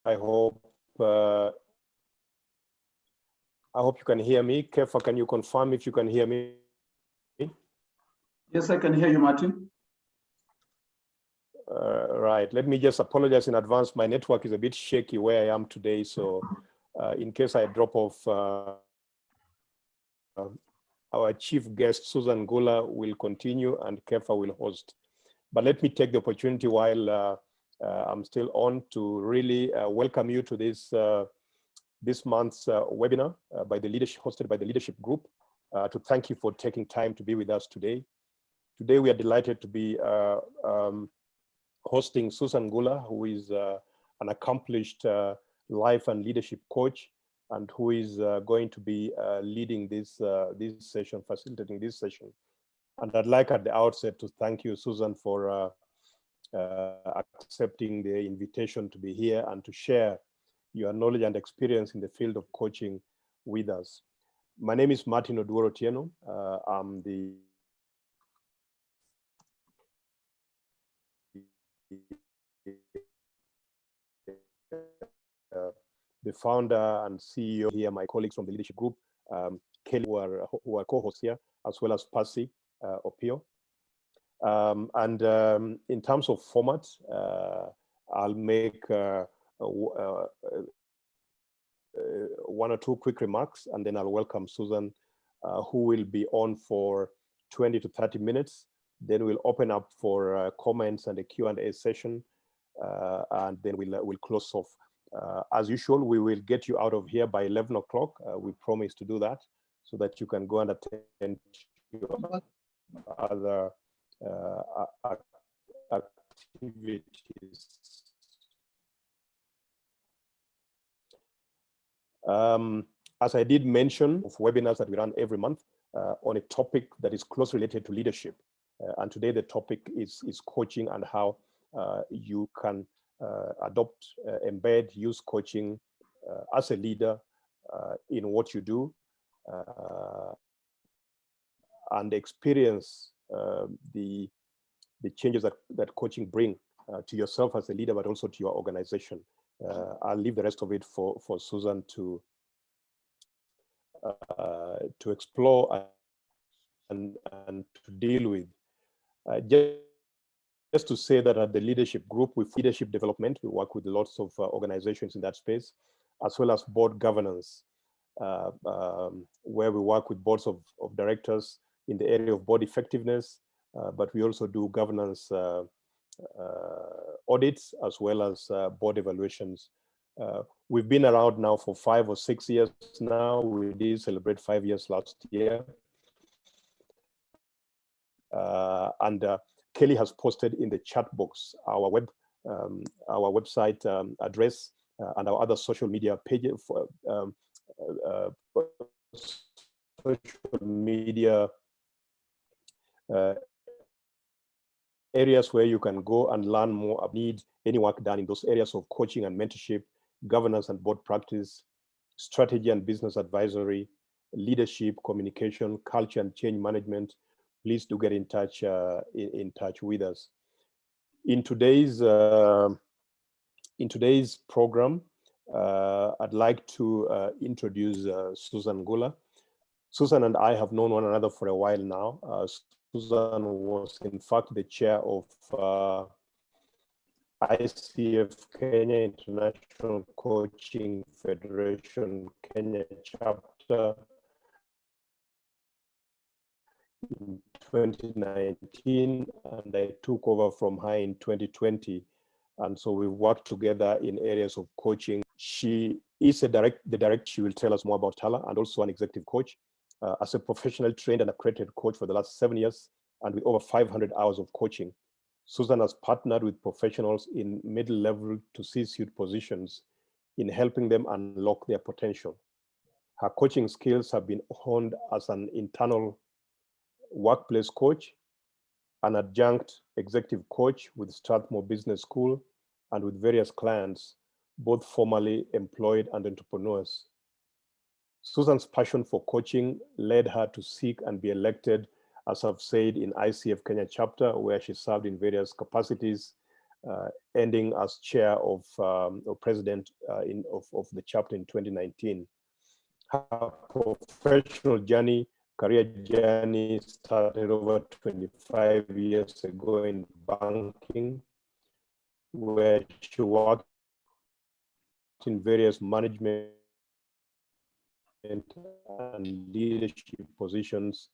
I hope you can hear me. Kefa, can you confirm if you can hear me? Yes, I can hear you, Martin. Right. Let me just apologize in advance. My network is a bit shaky where I am today. So in case I drop off, our chief guest, Susan Ngula, will continue and Kefa will host. But let me take the opportunity while I'm still on to really welcome you to this this month's webinar hosted by the leadership group, to thank you for taking time to be with us today. Today we are delighted to be hosting Susan Ngula, who is an accomplished life and leadership coach, and who is going to be leading this session, facilitating this session. And I'd like at the outset to thank you, Susan, for accepting the invitation to be here and to share your knowledge and experience in the field of coaching with us. My name is Martin Oduor-Otieno. I'm the founder and CEO here, my colleagues from the leadership group, Kelly, who are co-hosts here, as well as Percy Opio. In terms of format, I'll make one or two quick remarks, and then I'll welcome Susan, who will be on for 20 to 30 minutes. Then we'll open up for comments and a Q&A session, and then we'll close off. As usual, we will get you out of here by 11 o'clock. We promise to do that so that you can go and attend your other activities. As I did mention, of webinars that we run every month on a topic that is closely related to leadership. And today the topic is coaching and how you can adopt, embed, use coaching as a leader in what you do, and experience the changes that coaching bring to yourself as a leader, but also to your organization. I'll leave the rest of it for Susan to explore and to deal with. Just to say that at the leadership group, with leadership development, we work with lots of organizations in that space, as well as board governance, where we work with boards of directors in the area of board effectiveness, but we also do governance audits as well as board evaluations. We've been around now for 5 or 6 years now. We did celebrate 5 years last year. Kelly has posted in the chat box our website address and our other social media pages for social media areas where you can go and learn more, need any work done in those areas of coaching and mentorship, governance and board practice, strategy and business advisory, leadership, communication, culture and change management. Please do get in touch with us. In today's program, I'd like to introduce Susan Ngula. Susan and I have known one another for a while now. Susan was in fact the chair of ICF Kenya International Coaching Federation Kenya chapter in 2019, and I took over from her in 2020. And so we worked together in areas of coaching. She is she will tell us more about Tala, and also an executive coach. As a professional trained and accredited coach for the last 7 years, and with over 500 hours of coaching, Susan has partnered with professionals in middle-level to C-suite positions in helping them unlock their potential. Her coaching skills have been honed as an internal workplace coach, an adjunct executive coach with Strathmore Business School, and with various clients, both formally employed and entrepreneurs. Susan's passion for coaching led her to seek and be elected, as I've said, in ICF Kenya chapter, where she served in various capacities ending as chair of or president of the chapter in 2019. Her professional journey, career journey started over 25 years ago in banking, where she worked in various management and leadership positions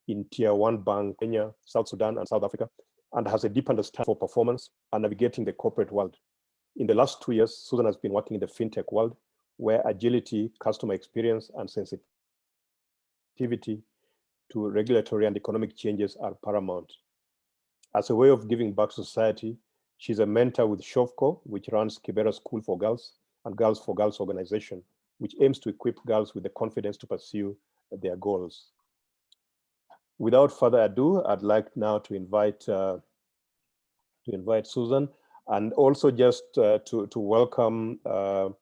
in Tier 1 bank, Kenya, South Sudan, and South Africa, and has a deep understanding for performance and navigating the corporate world. In the last 2 years, Susan has been working in the fintech world, where agility, customer experience, and sensitivity to regulatory and economic changes are paramount. As a way of giving back to society, she's a mentor with Shovco, which runs Kibera School for Girls and Girls for Girls organization, which aims to equip girls with the confidence to pursue their goals. Without further ado, I'd like now to invite Susan, and also just to welcome a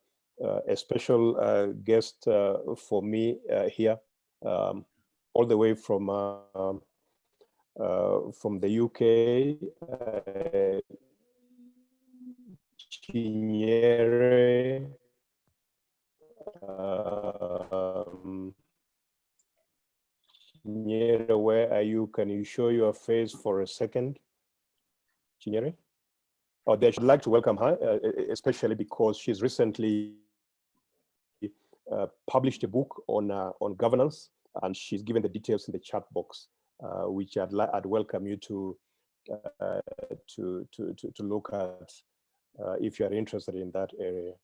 special guest for me here, all the way from the UK, Chinyere. Chinyere, where are you? Can you show your face for a second? Chinyere? Oh, I'd like to welcome her, especially because she's recently published a book on governance, and she's given the details in the chat box, which I'd welcome you to look at if you are interested in that area.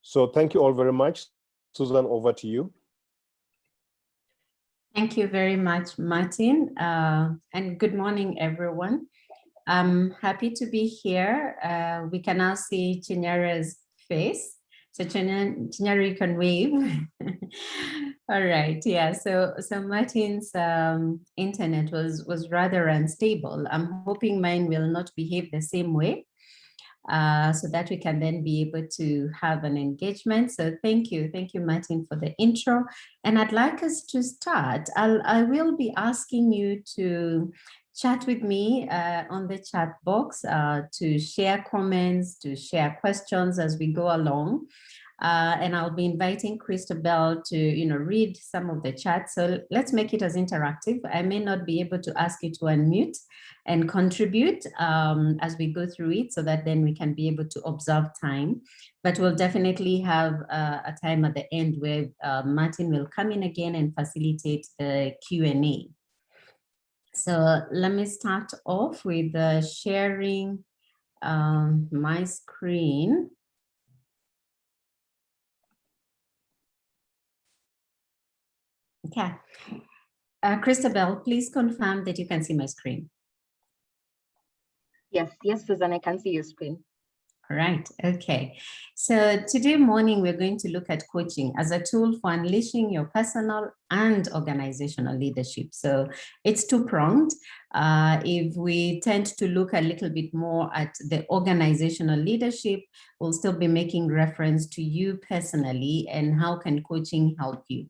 So thank you all very much. Susan, over to you. Thank you very much, Martin, and good morning, everyone. I'm happy to be here. We can now see Chinyare's face. So Chinyere, you can wave. All right, yeah, so Martin's internet was rather unstable. I'm hoping mine will not behave the same way, so that we can then be able to have an engagement. So thank you, Martin, for the intro. And I'd like us to start. I will be asking you to chat with me on the chat box, to share comments, to share questions as we go along. And I'll be inviting Christabel to, read some of the chat. So let's make it as interactive. I may not be able to ask you to unmute and contribute as we go through it, so that then we can be able to observe time. But we'll definitely have a time at the end where Martin will come in again and facilitate the Q&A. So let me start off with sharing my screen. Okay. Christabel, please confirm that you can see my screen. Yes, Susan, I can see your screen. All right, okay. So today morning, we're going to look at coaching as a tool for unleashing your personal and organizational leadership. So it's two-pronged. If we tend to look a little bit more at the organizational leadership, we'll still be making reference to you personally and how can coaching help you.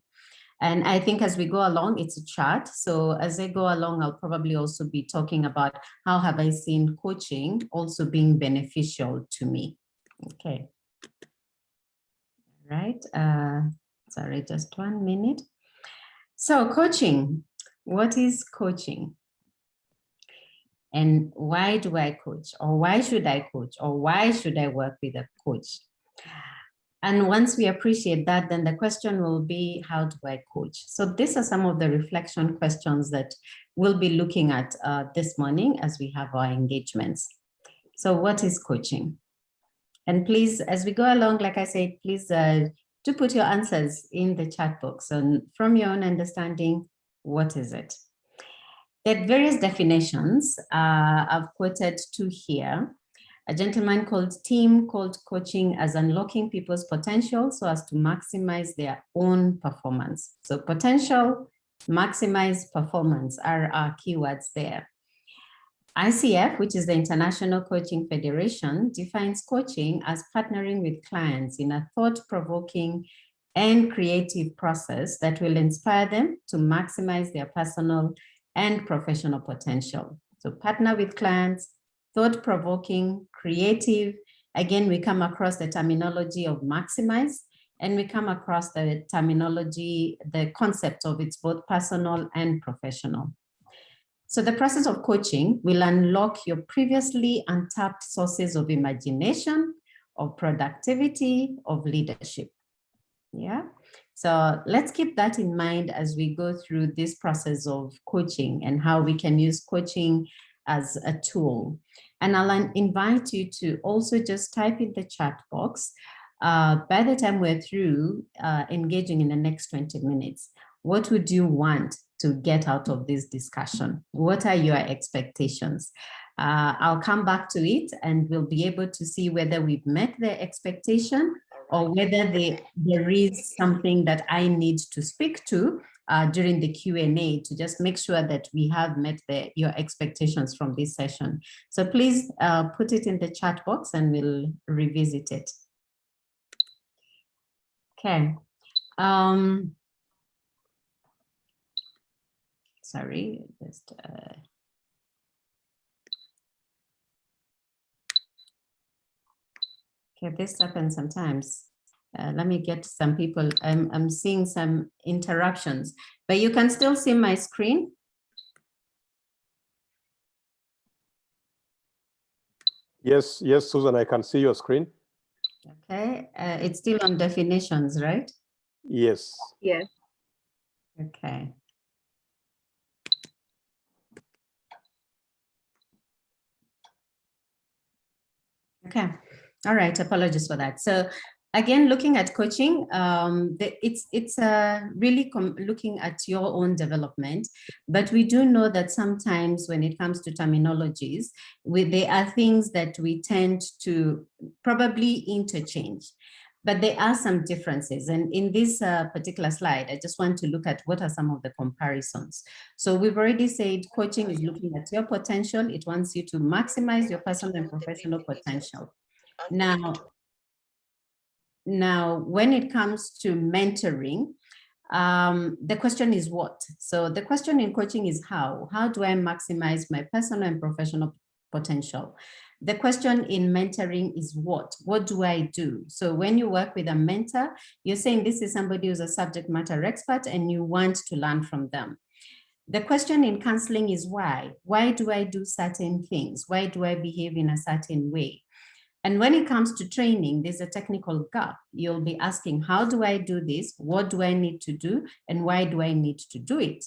And I think as we go along, it's a chart. So as I go along, I'll probably also be talking about how have I seen coaching also being beneficial to me. Okay. Right. Sorry, just 1 minute. So coaching, what is coaching? And why do I coach? Or why should I coach? Or why should I work with a coach? And once we appreciate that, then the question will be, how do I coach? So these are some of the reflection questions that we'll be looking at this morning as we have our engagements. So what is coaching? And please, as we go along, like I said, please do put your answers in the chat box. And from your own understanding, what is it? There are various definitions. I've quoted two here. A gentleman called Tim called coaching as unlocking people's potential so as to maximize their own performance. So potential, maximize performance are our keywords there. ICF, which is the International Coaching Federation, defines coaching as partnering with clients in a thought-provoking and creative process that will inspire them to maximize their personal and professional potential. So partner with clients, thought-provoking, creative. Again, we come across the terminology of maximize, and we come across the terminology, the concept of it's both personal and professional. So the process of coaching will unlock your previously untapped sources of imagination, of productivity, of leadership. Yeah. So let's keep that in mind as we go through this process of coaching and how we can use coaching as a tool. And I'll invite you to also just type in the chat box by the time we're through engaging in the next 20 minutes. What would you want to get out of this discussion? What are your expectations? I'll come back to it and we'll be able to see whether we've met the expectation or whether there is something that I need to speak to during the Q&A to just make sure that we have met your expectations from this session. So please put it in the chat box and we'll revisit it. Okay. Sorry, just okay, this happens sometimes. Let me get some people. I'm seeing some interruptions, but you can still see my screen. Yes, yes, Susan, I can see your screen. Okay, it's still on definitions, right? Yes. Yes. Okay. Okay, all right, apologies for that. So again, looking at coaching, it's really looking at your own development, but we do know that sometimes when it comes to terminologies, there are things that we tend to probably interchange, but there are some differences. And in this particular slide, I just want to look at what are some of the comparisons. So we've already said coaching is looking at your potential. It wants you to maximize your personal and professional potential. Now, when it comes to mentoring, the question is what? So the question in coaching is how? How do I maximize my personal and professional potential? The question in mentoring is what? What do I do? So when you work with a mentor, you're saying this is somebody who's a subject matter expert and you want to learn from them. The question in counseling is why? Why do I do certain things? Why do I behave in a certain way? And when it comes to training, there's a technical gap. You'll be asking, how do I do this? What do I need to do? And why do I need to do it?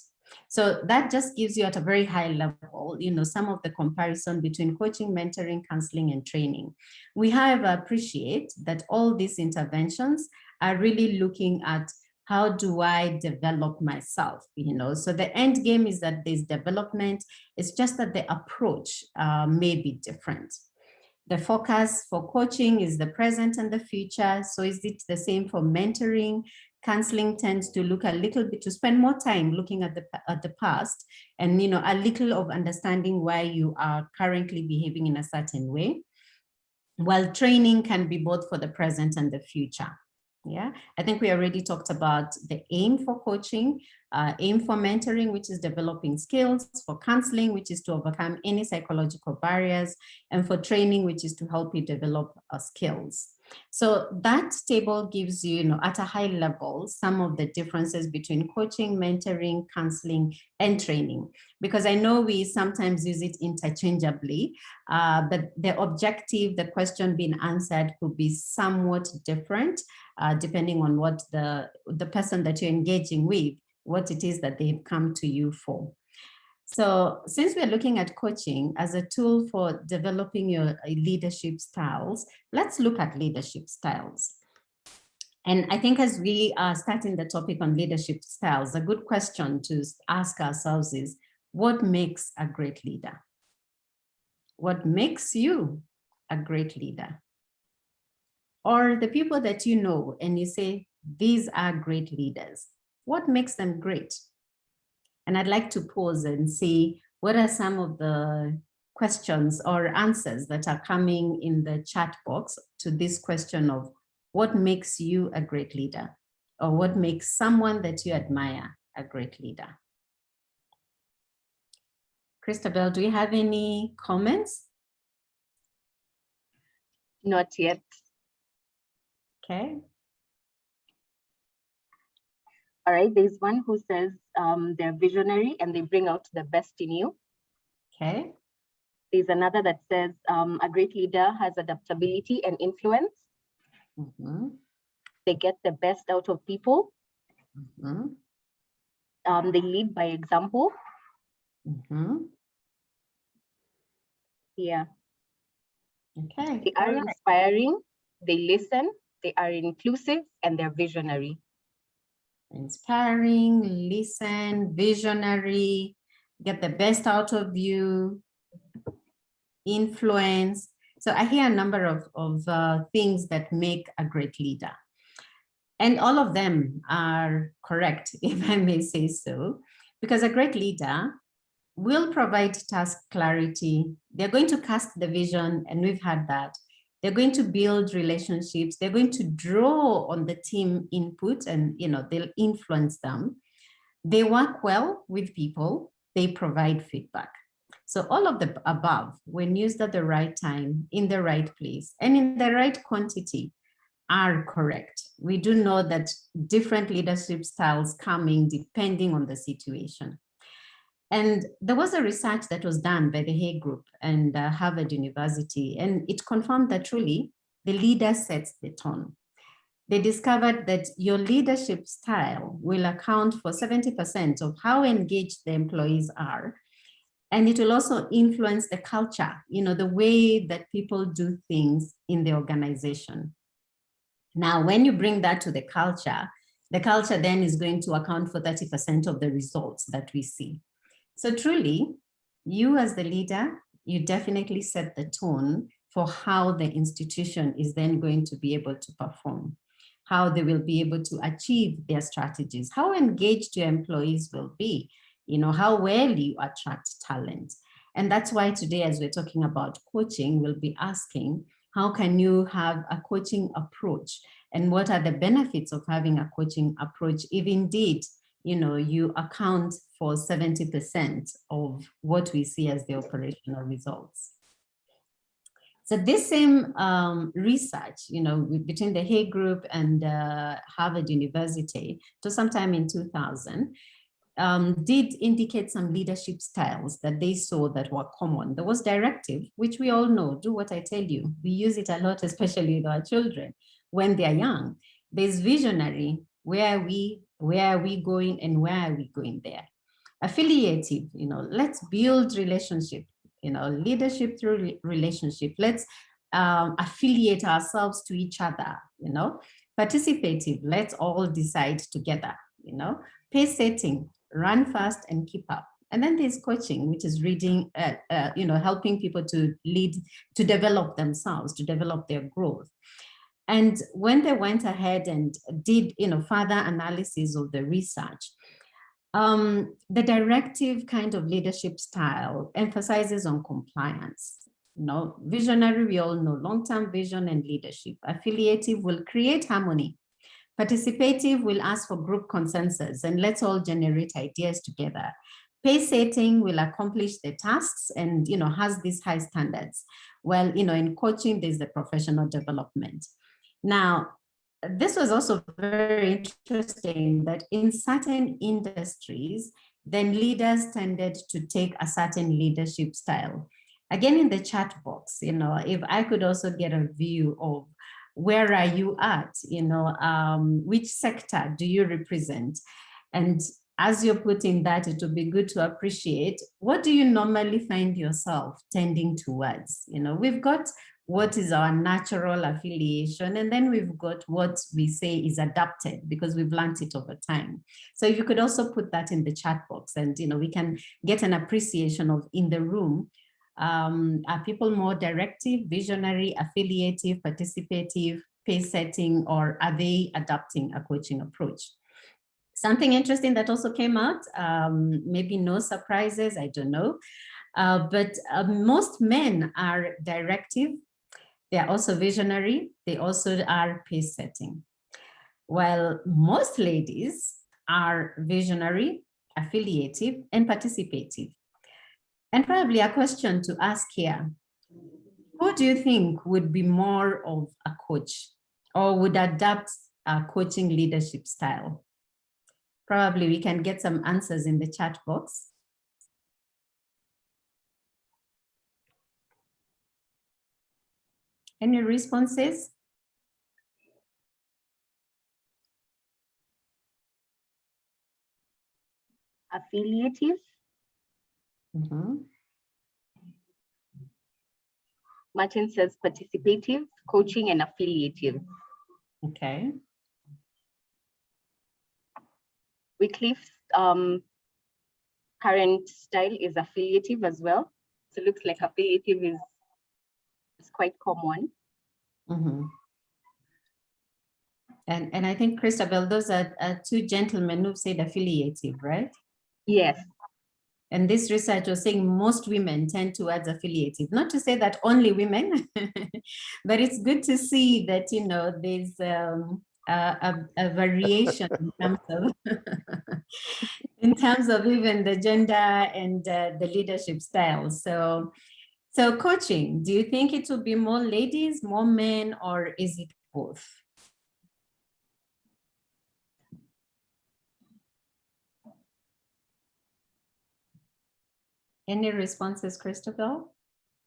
So that just gives you at a very high level, some of the comparison between coaching, mentoring, counseling, and training. We however appreciate that all these interventions are really looking at how do I develop myself, So the end game is that there's development. It's just that the approach may be different. The focus for coaching is the present and the future. So is it the same for mentoring? Counseling tends to look a little bit, to spend more time looking at the past and, a little of understanding why you are currently behaving in a certain way. While training can be both for the present and the future. Yeah, I think we already talked about the aim for coaching, aim for mentoring, which is developing skills, for counseling, which is to overcome any psychological barriers, and for training, which is to help you develop skills. So that table gives you, at a high level, some of the differences between coaching, mentoring, counseling, and training, because I know we sometimes use it interchangeably, but the objective, the question being answered could be somewhat different, depending on what the person that you're engaging with, what it is that they've come to you for. So since we're looking at coaching as a tool for developing your leadership styles, let's look at leadership styles. And I think as we are starting the topic on leadership styles, a good question to ask ourselves is, what makes a great leader? What makes you a great leader? Or the people that you know and you say, these are great leaders. What makes them great? And I'd like to pause and see what are some of the questions or answers that are coming in the chat box to this question of what makes you a great leader, or what makes someone that you admire a great leader. Christabel, do you have any comments? Not yet. Okay. All right, there's one who says they're visionary and they bring out the best in you. Okay. There's another that says a great leader has adaptability and influence. Mhm. They get the best out of people. Mhm. They lead by example. Mhm. Yeah. Okay. They are inspiring. They listen. They are inclusive and they're visionary. Inspiring, listen, visionary, get the best out of you, influence. So I hear a number of things that make a great leader. And all of them are correct, if I may say so, because a great leader will provide task clarity. They're going to cast the vision, and we've had that. They're going to build relationships. They're going to draw on the team input and they'll influence them. They work well with people. They provide feedback. So all of the above, when used at the right time, in the right place, and in the right quantity, are correct. We do know that different leadership styles coming depending on the situation. And there was a research that was done by the Hay Group and Harvard University, and it confirmed that truly the leader sets the tone. They discovered that your leadership style will account for 70% of how engaged the employees are. And it will also influence the culture, the way that people do things in the organization. Now, when you bring that to the culture then is going to account for 30% of the results that we see. So truly, you as the leader, you definitely set the tone for how the institution is then going to be able to perform, how they will be able to achieve their strategies, how engaged your employees will be, how well you attract talent. And that's why today, as we're talking about coaching, we'll be asking, how can you have a coaching approach? And what are the benefits of having a coaching approach if indeed, you account for 70% of what we see as the operational results? So this same research, between the Hay Group and Harvard University, to sometime in 2000, did indicate some leadership styles that they saw that were common. There was directive, which we all know, do what I tell you. We use it a lot, especially with our children when they're young. There's visionary, where are we going and where are we going there? Affiliative, let's build relationship, leadership through relationship. Let's affiliate ourselves to each other, participative, let's all decide together, pace setting, run fast and keep up. And then there's coaching, which is reading, helping people to lead, to develop themselves, to develop their growth. And when they went ahead and did, further analysis of the research, the directive kind of leadership style emphasizes on compliance. Visionary, we all know, long-term vision and leadership. Affiliative will create harmony. Participative will ask for group consensus and let's all generate ideas together. Pace setting will accomplish the tasks and has these high standards. Well, in coaching, there's the professional development. Now, this was also very interesting that in certain industries, then leaders tended to take a certain leadership style. Again, in the chat box, if I could also get a view of where are you at, which sector do you represent? And as you're putting that, it would be good to appreciate, what do you normally find yourself tending towards? We've got what is our natural affiliation, and then we've got what we say is adapted because we've learned it over time. So if you could also put that in the chat box and we can get an appreciation of in the room, are people more directive, visionary, affiliative, participative, pace setting, or are they adapting a coaching approach? Something interesting that also came out, maybe no surprises, I don't know, but most men are directive. They're also visionary. They also are pace setting. While most ladies are visionary, affiliative, and participative. And probably a question to ask here, Who do you think would be more of a coach or would adapt a coaching leadership style? Probably we can get some answers in the chat box. Any responses? Affiliative. Martin says participative, coaching, and affiliative. Okay. Wycliffe's current style is affiliative as well. So it looks like affiliative is quite common. And I think, Christabel, those are two gentlemen who said affiliative, right? Yes. And this research was saying most women tend towards affiliative. Not to say that only women, but it's good to see that, you know, there's a variation in terms of even the gender and the leadership style. So coaching, do you think it will be more ladies, more men, or is it both? Any responses, Christabel?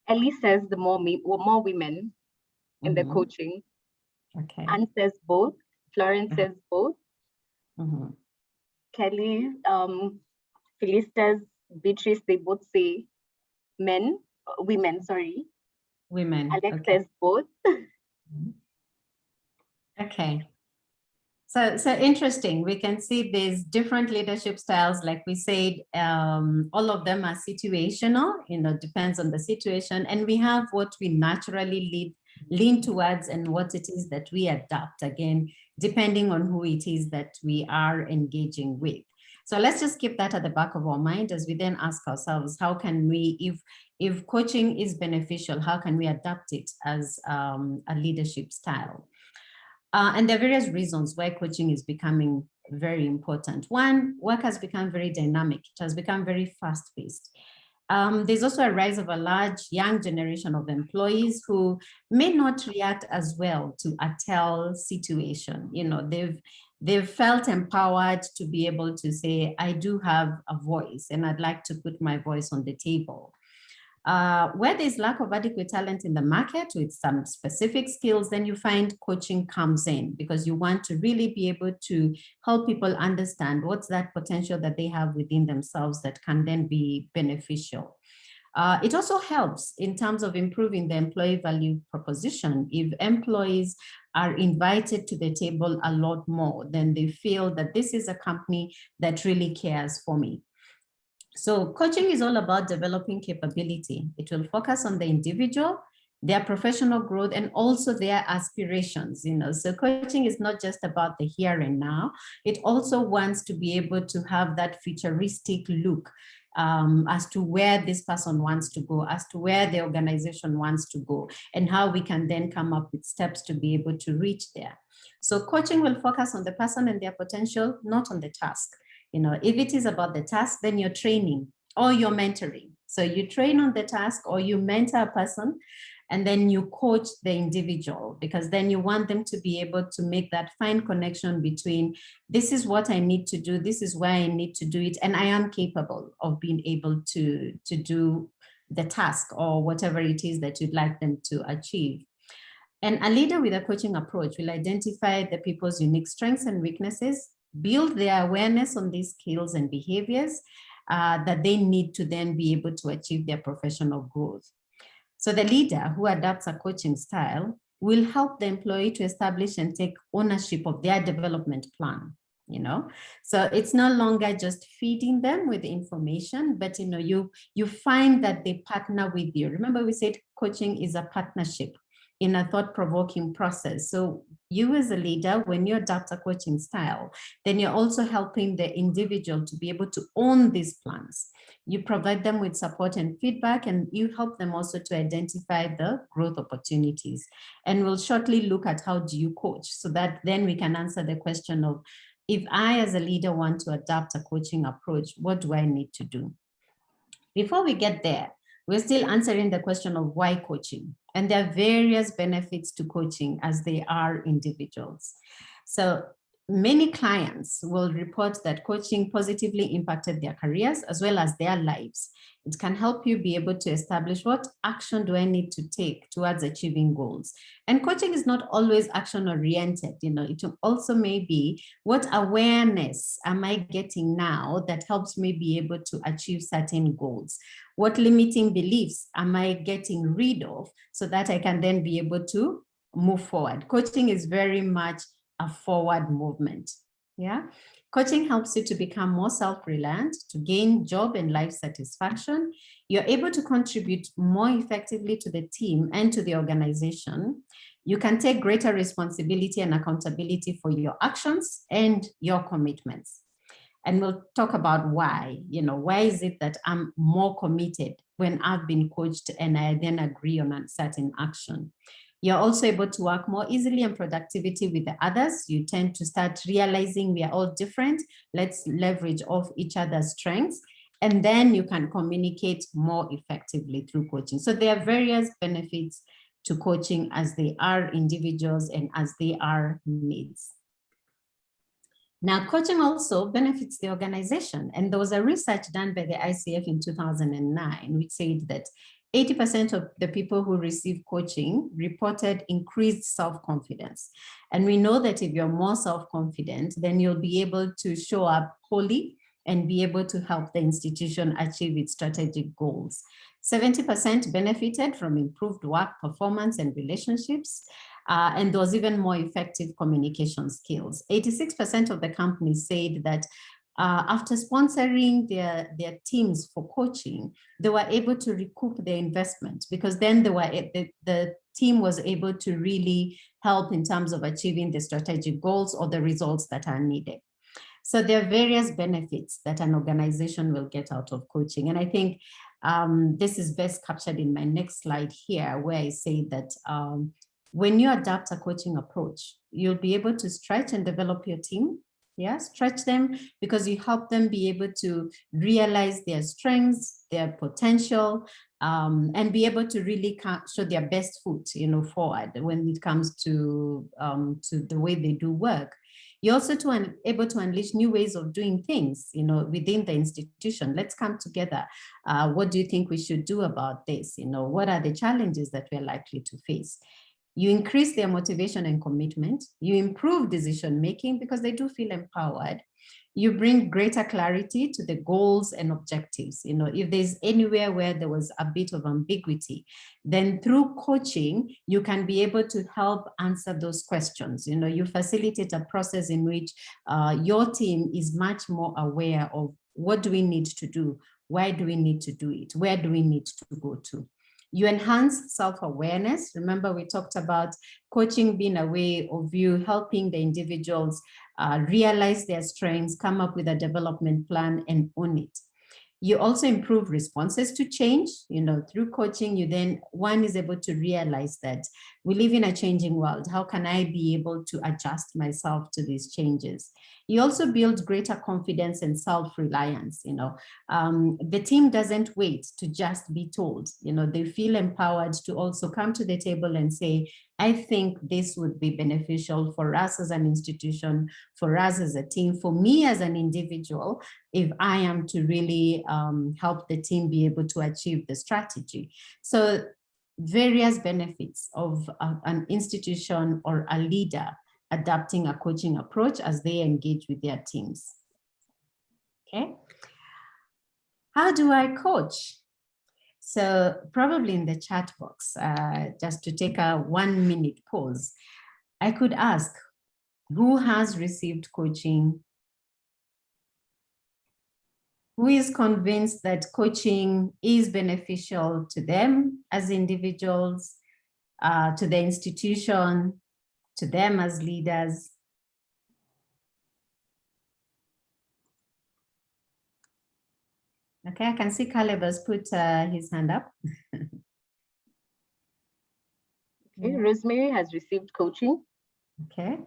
Ellie says the more women in the coaching. Okay. Anne says both. Florence says both. Kelly, Felicitas, Beatrice, they both say women, sorry. Women. Alex says both. Okay. So interesting. We can see there's different leadership styles. Like we said, all of them are situational, you know, depends on the situation. And we have what we naturally lean towards and what it is that we adapt, again, depending on who it is that we are engaging with. So let's just keep that at the back of our mind as we then ask ourselves, how can we, if coaching is beneficial, how can we adapt it as a leadership style? And there are various reasons why coaching is becoming very important. One, work has become very dynamic. It has become very fast-paced. There's also a rise of a large young generation of employees who may not react as well to a tell situation. You know, they've felt empowered to be able to say, I do have a voice and I'd like to put my voice on the table. Where there's lack of adequate talent in the market with some specific skills, then you find coaching comes in because you want to really be able to help people understand what's that potential that they have within themselves that can then be beneficial. It also helps in terms of improving the employee value proposition. If employees are invited to the table a lot more, then they feel that this is a company that really cares for me. So coaching is all about developing capability. It will focus on the individual, their professional growth, and also their aspirations. You know, so coaching is not just about the here and now. It also wants to be able to have that futuristic look as to where this person wants to go, as to where the organization wants to go, and how we can then come up with steps to be able to reach there. So coaching will focus on the person and their potential, not on the task. You know, if it is about the task, then you're training or you're mentoring. So you train on the task or you mentor a person and then you coach the individual, because then you want them to be able to make that fine connection between this is what I need to do, this is where I need to do it, and I am capable of being able to do the task or whatever it is that you'd like them to achieve. And a leader with a coaching approach will identify the people's unique strengths and weaknesses, build their awareness on these skills and behaviors that they need to then be able to achieve their professional growth. So the leader who adapts a coaching style will help the employee to establish and take ownership of their development plan, you know. So it's no longer just feeding them with information, but you know, you find that they partner with you. Remember we said coaching is a partnership in a thought-provoking process. So you as a leader, when you adapt a coaching style, then you're also helping the individual to be able to own these plans. You provide them with support and feedback, and you help them also to identify the growth opportunities. And we'll shortly look at how do you coach, so that then we can answer the question of, if I as a leader want to adapt a coaching approach, what do I need to do? Before we get there, We're still answering the question of why coaching. And there are various benefits to coaching as they are individuals. So many clients will report that coaching positively impacted their careers as well as their lives. It can help you be able to establish what action do I need to take towards achieving goals. And coaching is not always action oriented, it also may be what awareness am I getting now that helps me be able to achieve certain goals? What limiting beliefs am I getting rid of so that I can then be able to move forward? Coaching is very much a forward movement. Yeah. Coaching helps you to become more self-reliant, to gain job and life satisfaction. You're able to contribute more effectively to the team and to the organization. You can take greater responsibility and accountability for your actions and your commitments. And we'll talk about why, why is it that I'm more committed when I've been coached and I then agree on a certain action. You're also able to work more easily and productivity with the others. You tend to start realizing we are all different. Let's leverage off each other's strengths. And then you can communicate more effectively through coaching. So there are various benefits to coaching as they are individuals and as they are needs. Now, coaching also benefits the organization. And there was a research done by the ICF in 2009, which said that 80% of the people who receive coaching reported increased self-confidence. And we know that if you're more self-confident, then you'll be able to show up wholly and be able to help the institution achieve its strategic goals. 70% benefited from improved work performance and relationships. And there was even more effective communication skills. 86% of the companies said that after sponsoring their teams for coaching, they were able to recoup their investment because then the team was able to really help in terms of achieving the strategic goals or the results that are needed. So there are various benefits that an organization will get out of coaching. And I think this is best captured in my next slide here, where I say that when you adapt a coaching approach, you'll be able to stretch and develop your team. Yeah, stretch them because you help them be able to realize their strengths, their potential, and be able to really show their best foot, forward when it comes to the way they do work. You're also able to unleash new ways of doing things, within the institution. Let's come together. What do you think we should do about this? What are the challenges that we're likely to face? You increase their motivation and commitment. You improve decision-making because they do feel empowered. You bring greater clarity to the goals and objectives. If there's anywhere where there was a bit of ambiguity, then through coaching, you can be able to help answer those questions. You facilitate a process in which your team is much more aware of what do we need to do? Why do we need to do it? Where do we need to go to? You enhance self-awareness. Remember, we talked about coaching being a way of you helping the individuals realize their strengths, come up with a development plan and own it. You also improve responses to change, through coaching. One is able to realize that we live in a changing world. How can I be able to adjust myself to these changes? You also build greater confidence and self-reliance. The team doesn't wait to just be told, they feel empowered to also come to the table and say, I think this would be beneficial for us as an institution, for us as a team, for me as an individual, if I am to really help the team be able to achieve the strategy. So various benefits of an institution or a leader adapting a coaching approach as they engage with their teams. Okay. How do I coach? So probably in the chat box, just to take a 1 minute pause, I could ask, who has received coaching? Who is convinced that coaching is beneficial to them as individuals, to the institution, to them as leaders? Okay, I can see Caleb has put his hand up. Okay, Rosemary has received coaching. Okay.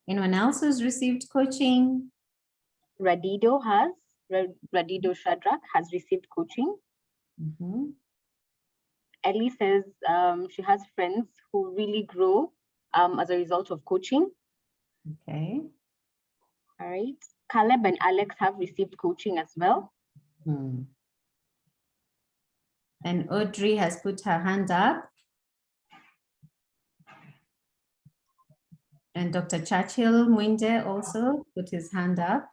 Anyone else who's received coaching? Radido Shadrach has received coaching. Mhm. Ellie says she has friends who really grow as a result of coaching. Okay. All right. Caleb and Alex have received coaching as well. Hmm. And Audrey has put her hand up. And Dr. Churchill Mwinde also put his hand up.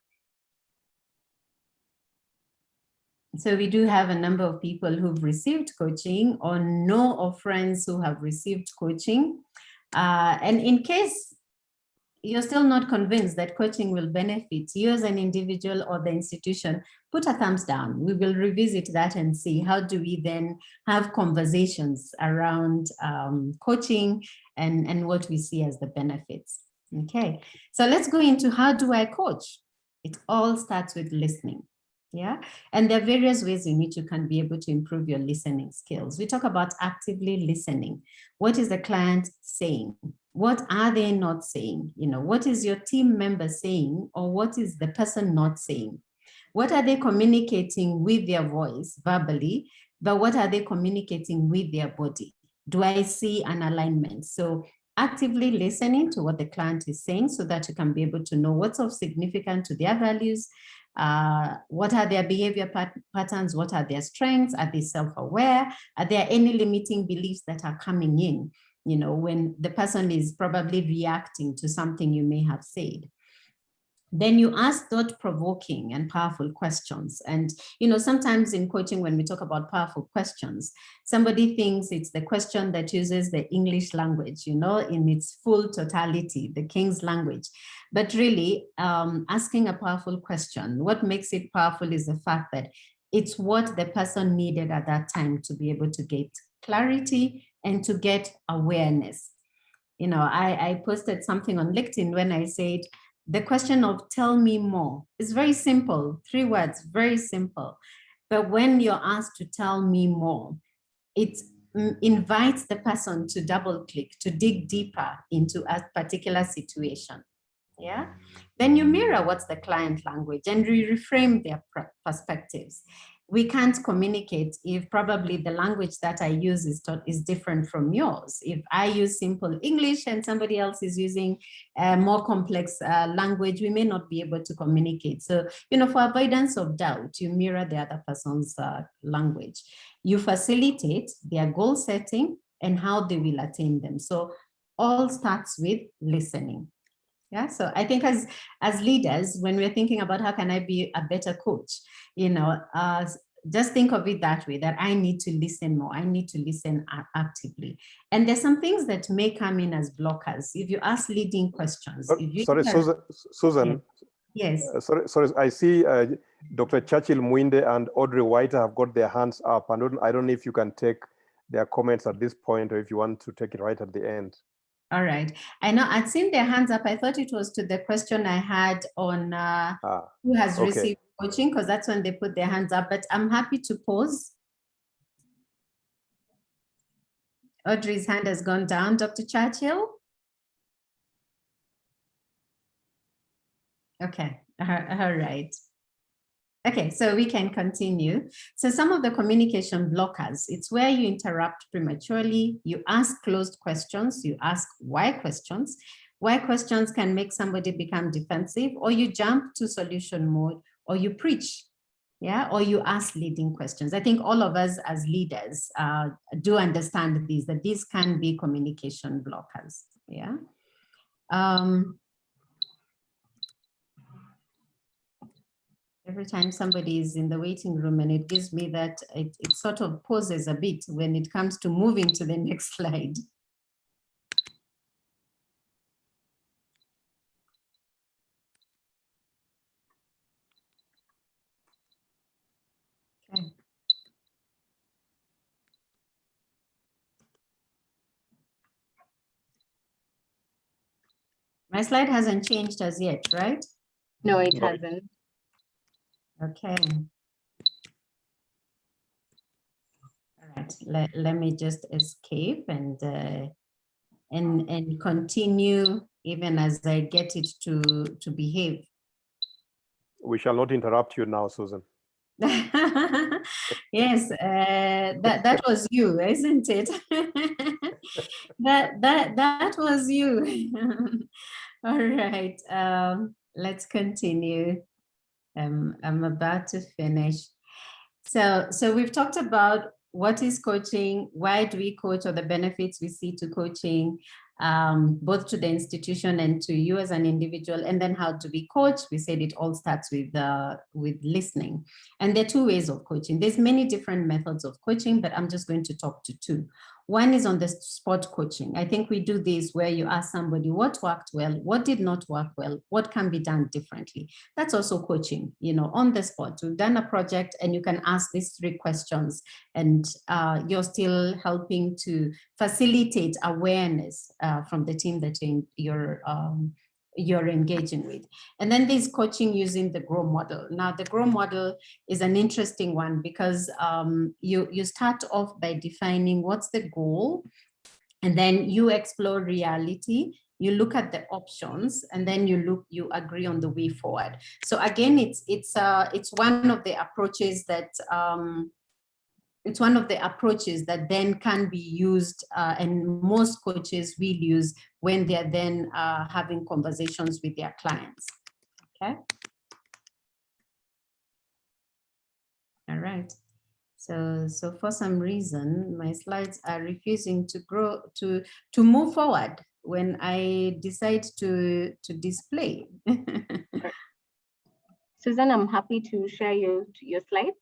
So we do have a number of people who've received coaching or know of friends who have received coaching. And in case you're still not convinced that coaching will benefit you as an individual or the institution, put a thumbs down. We will revisit that and see how do we then have conversations around coaching and what we see as the benefits. Okay, so let's go into how do I coach? It all starts with listening. Yeah, and there are various ways in which you can be able to improve your listening skills. We talk about actively listening. What is the client saying? What are they not saying? You know, what is your team member saying, or what is the person not saying? What are they communicating with their voice verbally, but what are they communicating with their body? Do I see an alignment? So actively listening to what the client is saying so that you can be able to know what's of significance to their values, what are their behavior patterns, what are their strengths, are they self-aware, are there any limiting beliefs that are coming in, you know, when the person is probably reacting to something you may have said. Then you ask thought-provoking and powerful questions. And, you know, sometimes in coaching, when we talk about powerful questions, somebody thinks it's the question that uses the English language, you know, in its full totality, the King's language. But really, asking a powerful question, what makes it powerful is the fact that it's what the person needed at that time to be able to get clarity and to get awareness. You know, I posted something on LinkedIn when I said, the question of tell me more is very simple, 3 words, very simple. But when you're asked to tell me more, it invites the person to double click, to dig deeper into a particular situation. Yeah. Then you mirror what's the client language and reframe their perspectives. We can't communicate if probably the language that I use is different from yours. If I use simple English and somebody else is using a more complex language, we may not be able to communicate. So, you know, for avoidance of doubt, you mirror the other person's language. You facilitate their goal setting and how they will attain them. So all starts with listening. Yeah, so I think as leaders, when we're thinking about how can I be a better coach, you know, just think of it that way, that I need to listen more. I need to listen actively. And there's some things that may come in as blockers. If you ask leading questions. Sorry, Susan. Yes. Sorry, I see Dr. Churchill Mwinde and Audrey White have got their hands up. And I don't know if you can take their comments at this point or if you want to take it right at the end. All right. I know I'd seen their hands up. I thought it was to the question I had on who has received coaching, because that's when they put their hands up, but I'm happy to pause. Audrey's hand has gone down. Dr. Churchill? Okay, all right. Okay, so we can continue. So some of the communication blockers, it's where you interrupt prematurely, you ask closed questions, you ask why questions. Why questions can make somebody become defensive, or you jump to solution mode, or you preach, yeah, or you ask leading questions. I think all of us as leaders do understand these, that these can be communication blockers, yeah. Every time somebody is in the waiting room, and it gives me that, it sort of pauses a bit when it comes to moving to the next slide. Okay. My slide hasn't changed as yet, right? No, it hasn't. Okay. All right, let me just escape and continue even as I get it to behave. We shall not interrupt you now, Susan. Yes, that was you, isn't it? that was you. All right, let's continue. I'm about to finish. So we've talked about what is coaching, why do we coach, or the benefits we see to coaching, both to the institution and to you as an individual, and then how do we coach? We said it all starts with listening. And there are two ways of coaching. There's many different methods of coaching, but I'm just going to talk to two. One is on the spot coaching. I think we do this where you ask somebody what worked well, what did not work well, what can be done differently. That's also coaching, on the spot. We've done a project and you can ask these 3 questions, and you're still helping to facilitate awareness from the team that you're engaging with. And then there's coaching using the GROW model. Now, the GROW model is an interesting one because you start off by defining what's the goal, and then you explore reality, you look at the options, and then you agree on the way forward. So again, it's one of the approaches that it's one of the approaches that then can be used, and most coaches will use when they're then having conversations with their clients. Okay. All right. So for some reason, my slides are refusing to move forward when I decide to display. Susan, I'm happy to share your slides.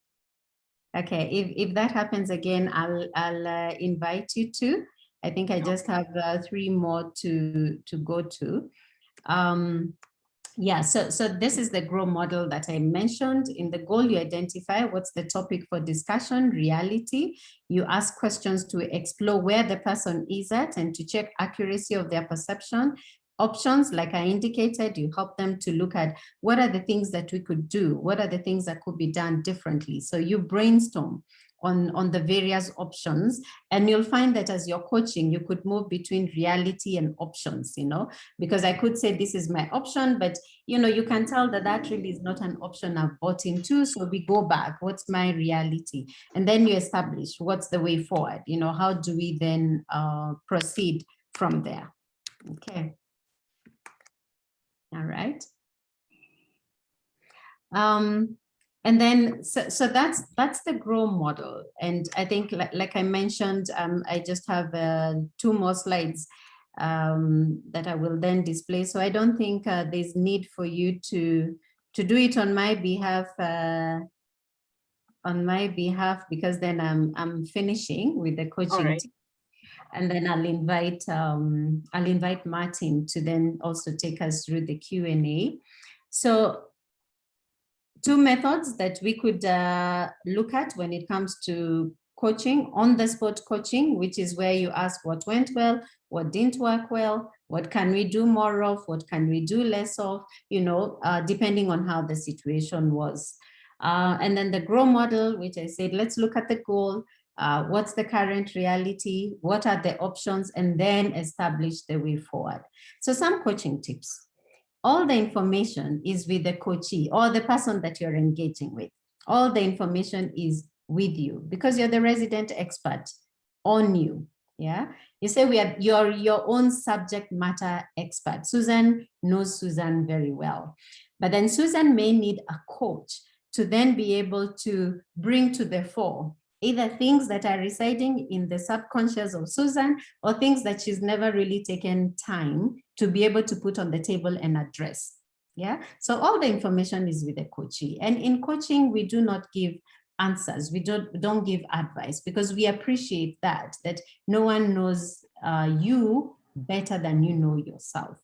Okay, if that happens again, I'll invite you to. I think I just have 3 more to go to. Yeah, so this is the GROW model that I mentioned. In the goal, you identify what's the topic for discussion, reality. You ask questions to explore where the person is at and to check accuracy of their perception. Options, like I indicated, you help them to look at what are the things that we could do, what are the things that could be done differently. So you brainstorm on the various options, and you'll find that as you're coaching, you could move between reality and options, because I could say this is my option, but you can tell that really is not an option I've bought into. So we go back, what's my reality? And then you establish what's the way forward, how do we then proceed from there? Okay. All right. And then, so that's the GROW model. And I think, like I mentioned, I just have 2 more slides that I will then display. So I don't think there's need for you to do it on my behalf. Because then I'm finishing with the coaching. Right. And then I'll invite Martin to then also take us through the Q&A. So 2 methods that we could look at when it comes to coaching: on the spot coaching, which is where you ask what went well, what didn't work well, what can we do more of, what can we do less of, depending on how the situation was. And then the GROW model, which I said, let's look at the goal. What's the current reality? What are the options? And then establish the way forward. So some coaching tips. All the information is with the coachee or the person that you're engaging with. All the information is with you because you're the resident expert on you. Yeah. You say you're your own subject matter expert. Susan knows Susan very well. But then Susan may need a coach to then be able to bring to the fore either things that are residing in the subconscious of Susan or things that she's never really taken time to be able to put on the table and address. Yeah. So all the information is with the coachee. And in coaching, we do not give answers. We don't give advice because we appreciate that no one knows you better than you know yourself.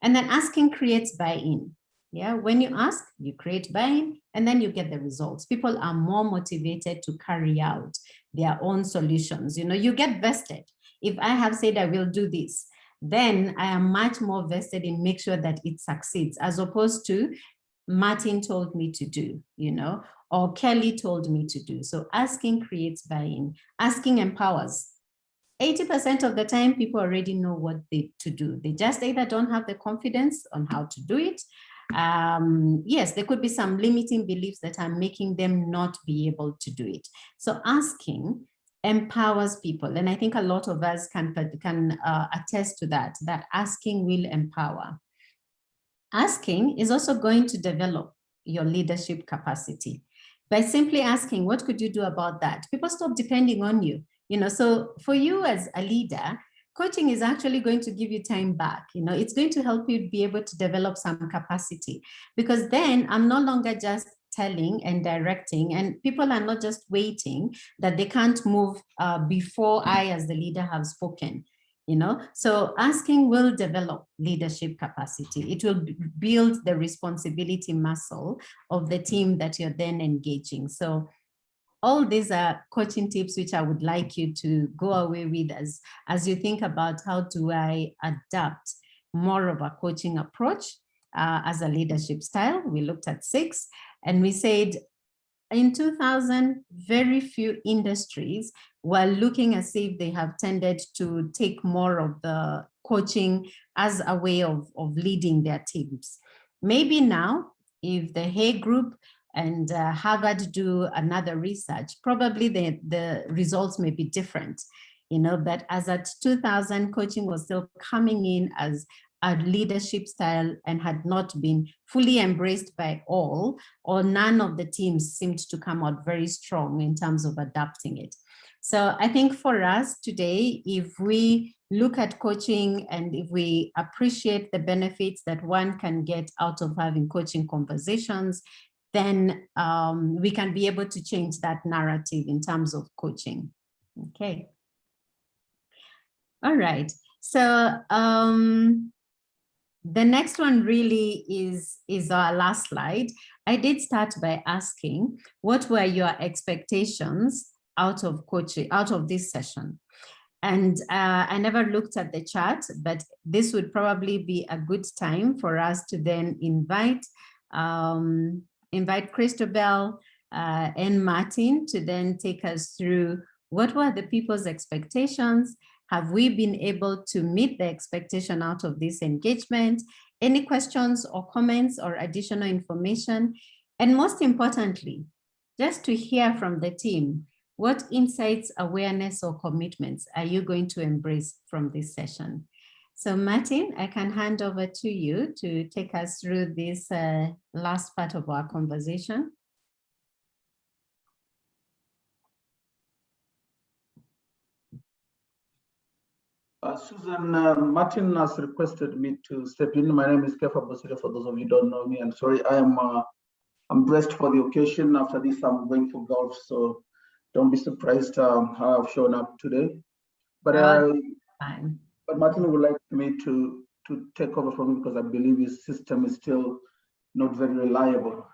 And then asking creates buy-in. Yeah, when you ask, you create buy-in, and then you get the results. People are more motivated to carry out their own solutions. You get vested. If I have said I will do this, then I am much more vested in make sure that it succeeds, as opposed to Martin told me to do, or Kelly told me to do. So asking creates buy-in. Asking empowers. 80% of the time, people already know what to do. They just either don't have the confidence on how to do it, yes, there could be some limiting beliefs that are making them not be able to do it. So asking empowers people. And I think a lot of us can attest to that, that asking will empower. Asking is also going to develop your leadership capacity. By simply asking, what could you do about that? People stop depending on you. So for you as a leader, coaching is actually going to give you time back. It's going to help you be able to develop some capacity, because then I'm no longer just telling and directing, and people are not just waiting that they can't move before I as the leader have spoken. So asking will develop leadership capacity. It will build the responsibility muscle of the team that you're then engaging. So all these are coaching tips which I would like you to go away with as you think about how do I adapt more of a coaching approach as a leadership style. We looked at 6, and we said in 2000, very few industries were looking as if they have tended to take more of the coaching as a way of leading their teams. Maybe now, if the Hay Group and Harvard do another research, probably the results may be different, but as at 2000, coaching was still coming in as a leadership style and had not been fully embraced by all, or none of the teams seemed to come out very strong in terms of adapting it. So I think for us today, if we look at coaching and if we appreciate the benefits that one can get out of having coaching conversations, then we can be able to change that narrative in terms of coaching. Okay. All right. So the next one really is our last slide. I did start by asking, what were your expectations out of coaching, out of this session? And I never looked at the chat, but this would probably be a good time for us to then invite Christabel and Martin to then take us through what were the people's expectations. Have we been able to meet the expectation out of this engagement? Any questions or comments or additional information? And most importantly, just to hear from the team, what insights, awareness, or commitments are you going to embrace from this session? So Martin, I can hand over to you to take us through this last part of our conversation. Susan, Martin has requested me to step in. My name is Kefa Bosire, for those of you who don't know me. I'm sorry, I'm dressed for the occasion. After this, I'm going for golf, so don't be surprised how I've shown up today. But but Martin would like me to take over from me because I believe his system is still not very reliable.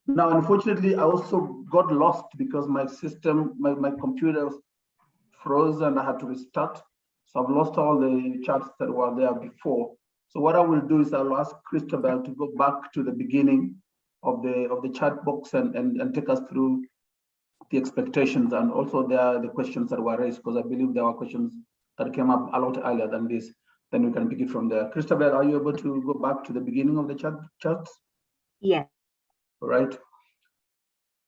Now, unfortunately, I also got lost because my system, my computer froze and I had to restart. So I've lost all the charts that were there before. So what I will do is I'll ask Christabel to go back to the beginning of the chat box and take us through the expectations and also the questions that were raised, because I believe there were questions that came up a lot earlier than this. Then we can pick it from there. Christabel, are you able to go back to the beginning of the charts? Yeah. All right.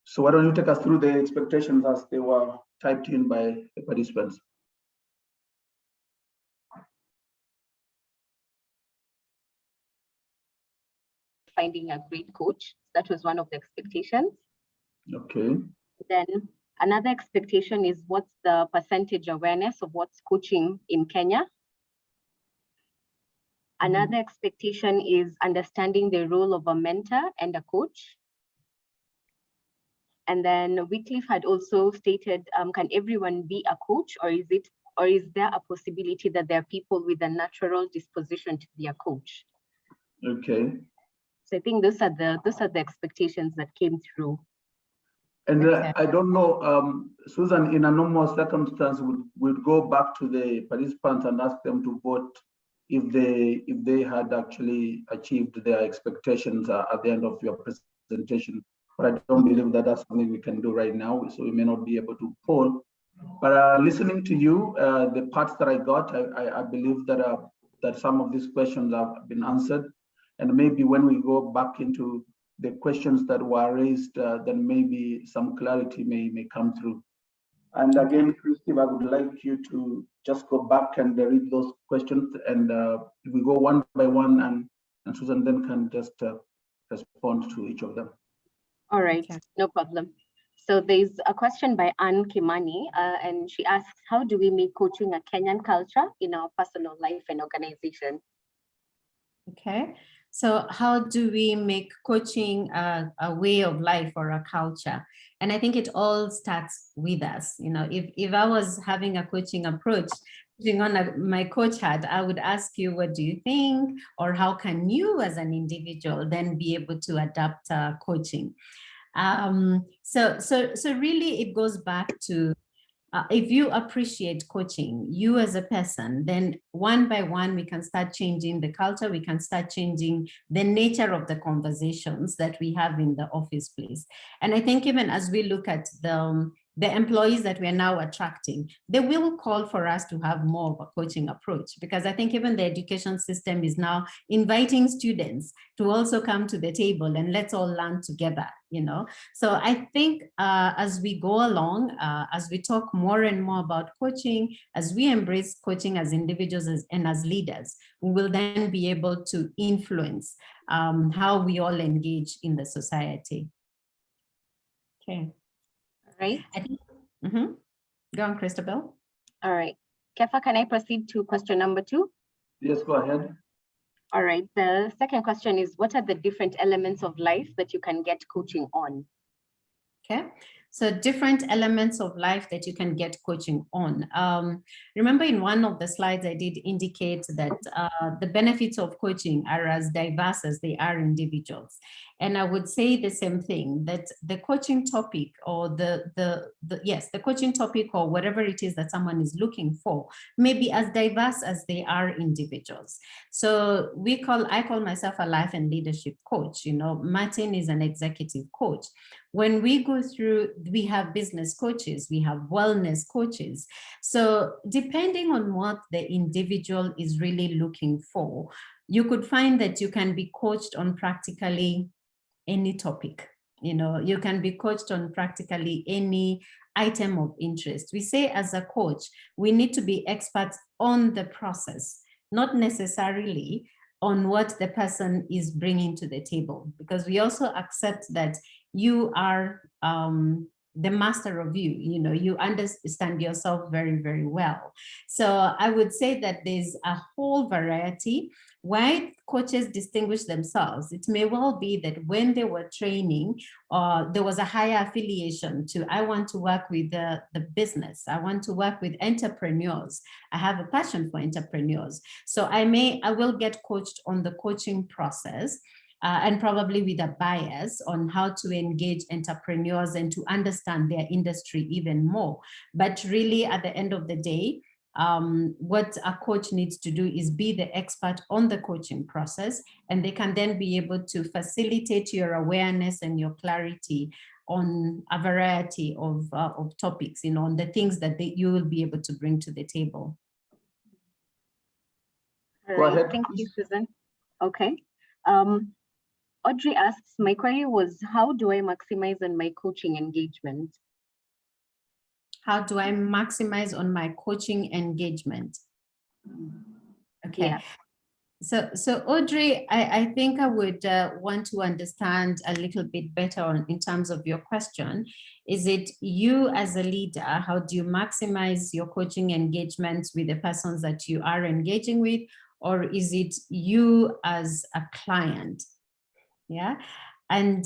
So why don't you take us through the expectations as they were typed in by the participants? Finding a great coach. That was one of the expectations. Okay. Then another expectation is what's the percentage awareness of what's coaching in Kenya? Another expectation is understanding the role of a mentor and a coach. And then Wycliffe had also stated, can everyone be a coach, or is there a possibility that there are people with a natural disposition to be a coach? Okay. So I think those are the expectations that came through. And I don't know, Susan, in a normal circumstance, would go back to the participants and ask them to vote if they had actually achieved their expectations at the end of your presentation. But I don't believe that that's something we can do right now, so we may not be able to poll. But listening to you, the parts that I got, I believe that some of these questions have been answered. And maybe when we go back into the questions that were raised, then maybe some clarity may come through. And again, Christine, I would like you to just go back and read those questions, and we go one by one, and Susan then can just respond to each of them. All right, no problem. So there's a question by Anne Kimani, and she asks, how do we make coaching a Kenyan culture in our personal life and organization? Okay, so how do we make coaching a way of life or a culture? And I think it all starts with us. You know, if I was having a coaching approach, putting on my coach hat, I would ask you, what do you think? Or how can you as an individual then be able to adapt coaching? So really it goes back to, if you appreciate coaching, you as a person, then one by one, we can start changing the culture. We can start changing the nature of the conversations that we have in the office place. And I think even as we look at the employees that we are now attracting, they will call for us to have more of a coaching approach, because I think even the education system is now inviting students to also come to the table and let's all learn together, you know. So I think as we go along, as we talk more and more about coaching, as we embrace coaching as individuals and as leaders, we will then be able to influence how we all engage in the society. Okay. Right. Go on, Christabel. All right. Kefa, can I proceed to question number 2? Yes, go ahead. All right. The second question is, what are the different elements of life that you can get coaching on? Okay. So different elements of life that you can get coaching on. Remember in one of the slides, I did indicate that the benefits of coaching are as diverse as they are individuals. And I would say the same thing, that the coaching topic or the coaching topic or whatever it is that someone is looking for may be as diverse as they are individuals. So I call myself a life and leadership coach. You know, Martin is an executive coach. When we go through, we have business coaches, we have wellness coaches. So depending on what the individual is really looking for, you could find that you can be coached on practically any topic. You know, you can be coached on practically any item of interest. We say as a coach, we need to be experts on the process, not necessarily on what the person is bringing to the table, because we also accept that you are the master of you. You know, you understand yourself very, very well. So I would say that there's a whole variety. Why coaches distinguish themselves, it may well be that when they were training, there was a higher affiliation to, I want to work with the business. I want to work with entrepreneurs. I have a passion for entrepreneurs. So I will get coached on the coaching process. And probably with a bias on how to engage entrepreneurs and to understand their industry even more. But really, at the end of the day, what a coach needs to do is be the expert on the coaching process, and they can then be able to facilitate your awareness and your clarity on a variety of topics, you know, on the things that you will be able to bring to the table. All right, thank you, Susan. Okay. Audrey asks, my query was, how do I maximize on my coaching engagement? How do I maximize on my coaching engagement? Okay. Yeah. So Audrey, I think I would want to understand a little bit better in terms of your question. Is it you as a leader, how do you maximize your coaching engagements with the persons that you are engaging with? Or is it you as a client? Yeah, and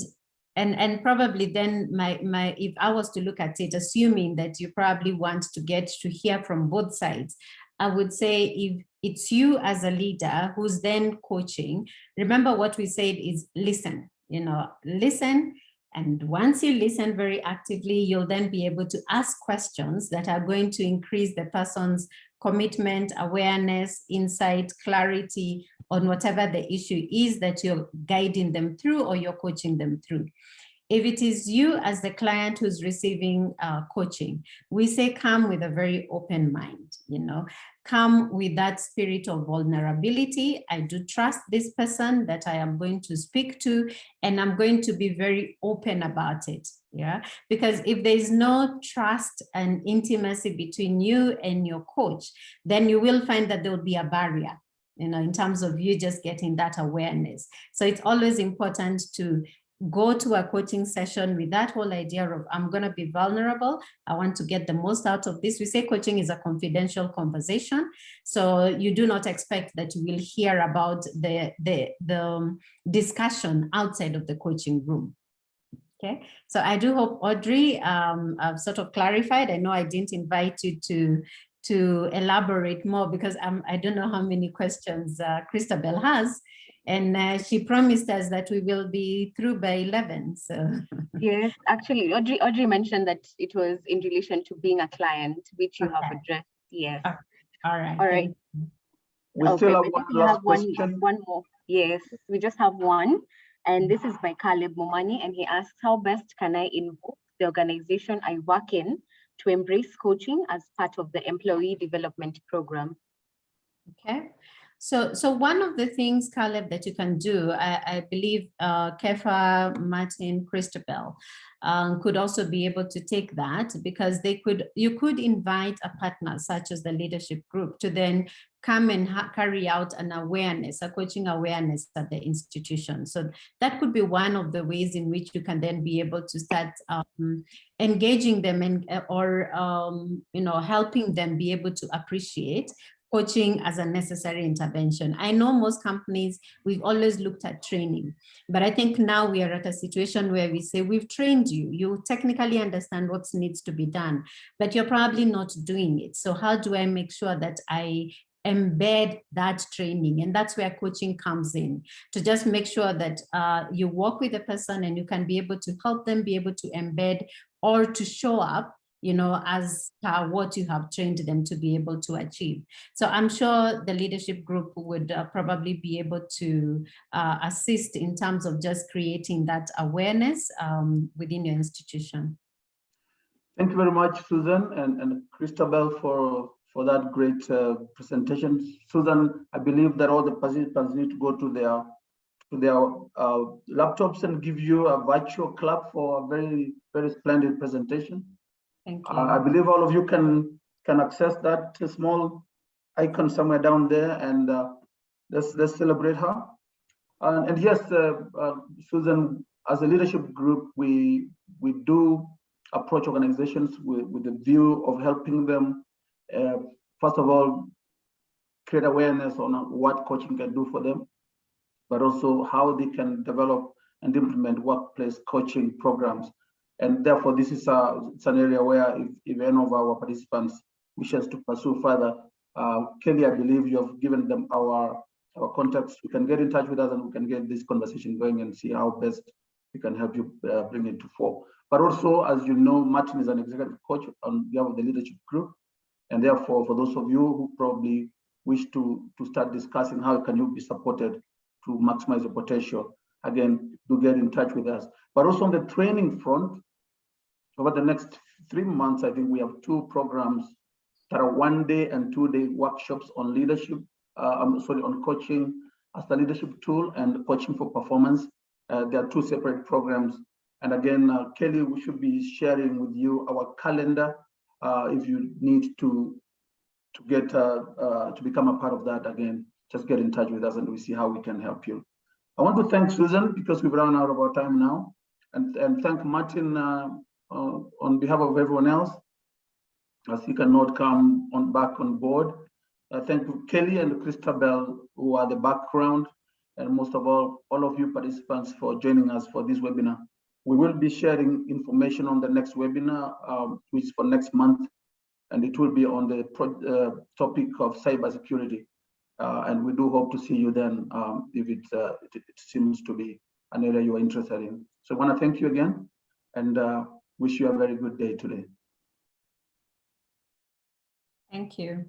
probably then if I was to look at it, assuming that you probably want to get to hear from both sides, I would say if it's you as a leader who's then coaching, remember what we said is listen, you know, listen. And once you listen very actively, you'll then be able to ask questions that are going to increase the person's commitment, awareness, insight, clarity on whatever the issue is that you're guiding them through or you're coaching them through. If it is you as the client who's receiving coaching, we say come with a very open mind, come with that spirit of vulnerability. I do trust this person that I am going to speak to, and I'm going to be very open about it. Yeah, because if there's no trust and intimacy between you and your coach, then you will find that there will be a barrier, in terms of you just getting that awareness. So it's always important to go to a coaching session with that whole idea of, I'm going to be vulnerable. I want to get the most out of this. We say coaching is a confidential conversation. So you do not expect that you will hear about the discussion outside of the coaching room. Okay, so I do hope, Audrey, I've sort of clarified. I know I didn't invite you to elaborate more because I don't know how many questions Christabel has. And she promised us that we will be through by 11. So yes, actually, Audrey mentioned that it was in relation to being a client, which you have addressed. Yes. All right. All right. We still have one last question. One more. Yes, we just have one. And this is by Caleb Momani. And he asks, how best can I invoke the organization I work in to embrace coaching as part of the employee development program? Okay. So one of the things, Caleb, that you can do, I believe Kefa, Martin, Christabel could also be able to take that, because you could invite a partner such as the leadership group to then come and carry out an awareness, a coaching awareness at the institution. So that could be one of the ways in which you can then be able to start engaging them or helping them be able to appreciate coaching as a necessary intervention. I know most companies, we've always looked at training, but I think now we are at a situation where we say, we've trained you, you technically understand what needs to be done, but you're probably not doing it. So how do I make sure that I embed that training? And that's where coaching comes in, to just make sure that you work with a person and you can be able to help them be able to embed or to show up as what you have trained them to be able to achieve. So I'm sure the leadership group would probably be able to assist in terms of just creating that awareness within your institution. Thank you very much, Susan and Christabel, for that great presentation. Susan, I believe that all the participants need to go to their laptops and give you a virtual clap for a very, very splendid presentation. Thank you. I believe all of you can access that small icon somewhere down there, and let's celebrate her. And yes, Susan, as a leadership group, we do approach organizations with the view of helping them, first of all, create awareness on what coaching can do for them, but also how they can develop and implement workplace coaching programs. And therefore, this is it's an area where if any of our participants wishes to pursue further, Kelly, I believe you have given them our contacts. We can get in touch with us and we can get this conversation going and see how best we can help you bring it to fore. But also, as you know, Martin is an executive coach on behalf of the leadership group. And therefore, for those of you who probably wish to start discussing how can you be supported to maximize your potential, again, do get in touch with us. But also on the training front, over the next 3 months, I think we have 2 programs that are 1-day and 2-day workshops on leadership, on coaching as the leadership tool and coaching for performance. There are 2 separate programs. And again, Kelly, we should be sharing with you our calendar if you need to get to become a part of that. Again, just get in touch with us and we see how we can help you. I want to thank Susan because we've run out of our time now, and thank Martin on behalf of everyone else, as he cannot come back on board. Thank you, Kelly and Christabel, who are the background, and most of all of you participants for joining us for this webinar. We will be sharing information on the next webinar, which is for next month, and it will be on the topic of cybersecurity. And we do hope to see you then if it seems to be an area you are interested in. So I want to thank you again and wish you a very good day today. Thank you.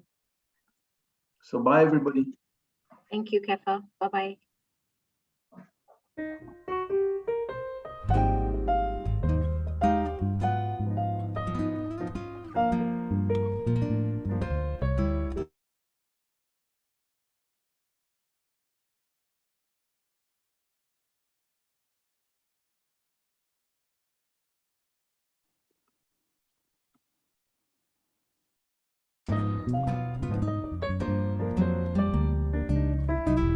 So bye, everybody. Thank you, Kefa. Bye-bye. you.